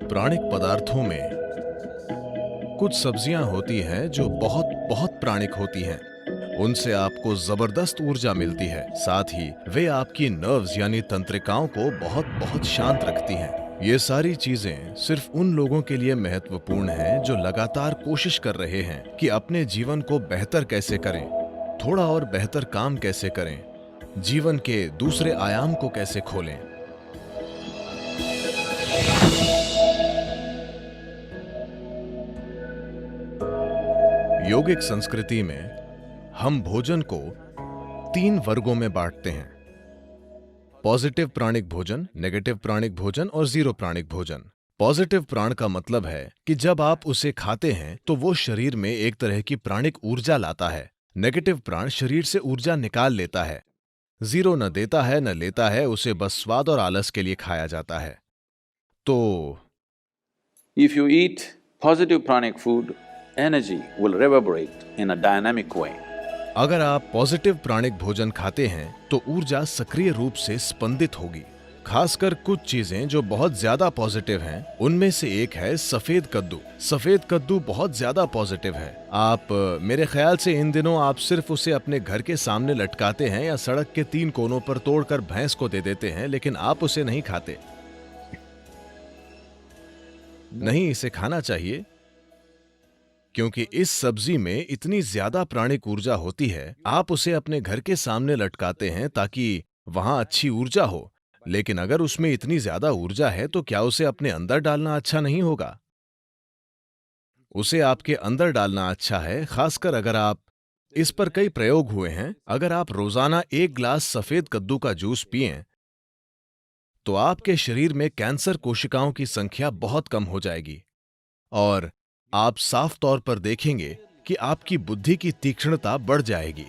प्राणिक पदार्थों में कुछ सब्जियां होती हैं जो बहुत बहुत प्राणिक होती हैं। उनसे आपको जबरदस्त ऊर्जा मिलती है। साथ ही वे आपकी नर्व्स यानी तंत्रिकाओं को बहुत बहुत शांत रखती हैं। ये सारी चीजें सिर्फ उन लोगों के लिए महत्वपूर्ण हैं जो लगातार कोशिश कर रहे हैं कि अपने जीवन को बेहतर कैसे करें, थोड़ा और बेहतर काम कैसे करें, जीवन के दूसरे आयाम को कैसे खोलें। योगिक संस्कृति में हम भोजन को 3 वर्गों में बांटते हैं: पॉजिटिव प्राणिक भोजन, नेगेटिव प्राणिक भोजन और जीरो प्राणिक भोजन। पॉजिटिव प्राण का मतलब है कि जब आप उसे खाते हैं तो वो शरीर में एक तरह की प्राणिक ऊर्जा लाता है। नेगेटिव प्राण शरीर से ऊर्जा निकाल लेता है। जीरो न देता है न लेता है, उसे बस स्वाद और आलस के लिए खाया जाता है। तो If you eat positive pranic food, energy will reverberate in a dynamic way. अगर आप पॉजिटिव प्राणिक भोजन खाते हैं तो ऊर्जा सक्रिय रूप से स्पंदित होगी। खासकर कुछ चीजें जो बहुत ज्यादा पॉजिटिव हैं, उनमें से एक है सफेद कद्दू। सफेद कद्दू बहुत ज्यादा पॉजिटिव है। आप मेरे ख्याल से इन दिनों आप सिर्फ उसे अपने घर के सामने लटकाते हैं या सड़क के 3 कोनों पर तोड़कर भैंस को दे देते हैं, लेकिन आप उसे नहीं खाते। नहीं, इसे खाना चाहिए क्योंकि इस सब्जी में इतनी ज्यादा प्राणिक ऊर्जा होती है। आप उसे अपने घर के सामने लटकाते हैं ताकि वहां अच्छी ऊर्जा हो, लेकिन अगर उसमें इतनी ज्यादा ऊर्जा है तो क्या उसे अपने अंदर डालना अच्छा नहीं होगा? उसे आपके अंदर डालना अच्छा है, खासकर अगर आप इस पर कई प्रयोग हुए हैं। अगर आप रोजाना 1 गिलास सफेद कद्दू का जूस पिएं तो आपके शरीर में कैंसर कोशिकाओं की संख्या बहुत कम हो जाएगी और आप साफ तौर पर देखेंगे कि आपकी बुद्धि की तीक्ष्णता बढ़ जाएगी।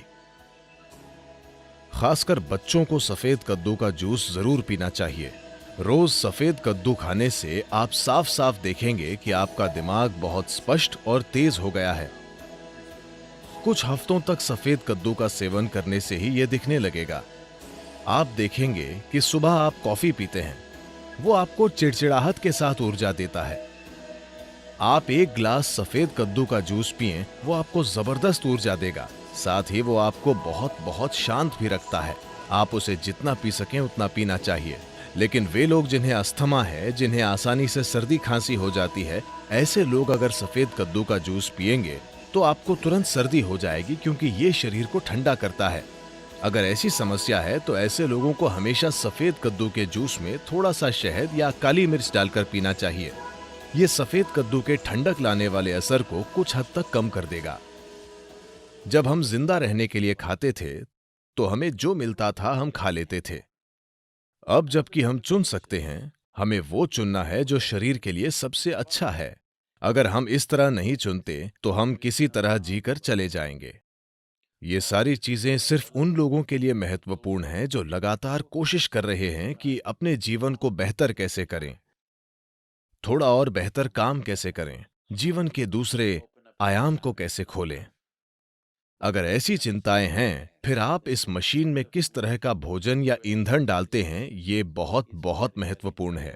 खासकर बच्चों को सफेद कद्दू का जूस जरूर पीना चाहिए। रोज सफेद कद्दू खाने से आप साफ साफ देखेंगे कि आपका दिमाग बहुत स्पष्ट और तेज हो गया है। कुछ हफ्तों तक सफेद कद्दू का सेवन करने से ही यह दिखने लगेगा। आप देखेंगे कि सुबह आप कॉफी पीते हैं, वो आपको चिड़चिड़ाहट के साथ ऊर्जा देता है। आप 1 गिलास सफेद कद्दू का जूस पिएं, वो आपको जबरदस्त ऊर्जा देगा। साथ ही वो आपको बहुत बहुत शांत भी रखता है। आप उसे जितना पी सकें उतना पीना चाहिए। लेकिन वे लोग जिन्हें अस्थमा है, जिन्हें आसानी से सर्दी खांसी हो जाती है, ऐसे लोग अगर सफेद कद्दू का जूस पिएंगे तो आपको तुरंत सर्दी हो जाएगी, क्योंकि ये शरीर को ठंडा करता है। अगर ऐसी समस्या है तो ऐसे लोगों को हमेशा सफेद कद्दू के जूस में थोड़ा सा शहद या काली मिर्च डालकर पीना चाहिए। ये सफेद कद्दू के ठंडक लाने वाले असर को कुछ हद तक कम कर देगा। जब हम जिंदा रहने के लिए खाते थे तो हमें जो मिलता था हम खा लेते थे। अब जबकि हम चुन सकते हैं, हमें वो चुनना है जो शरीर के लिए सबसे अच्छा है। अगर हम इस तरह नहीं चुनते तो हम किसी तरह जीकर चले जाएंगे। ये सारी चीजें सिर्फ उन लोगों के लिए महत्वपूर्ण हैं जो लगातार कोशिश कर रहे हैं कि अपने जीवन को बेहतर कैसे करें, थोड़ा और बेहतर काम कैसे करें, जीवन के दूसरे आयाम को कैसे खोलें। अगर ऐसी चिंताएं हैं, फिर आप इस मशीन में किस तरह का भोजन या ईंधन डालते हैं, ये बहुत बहुत महत्वपूर्ण है।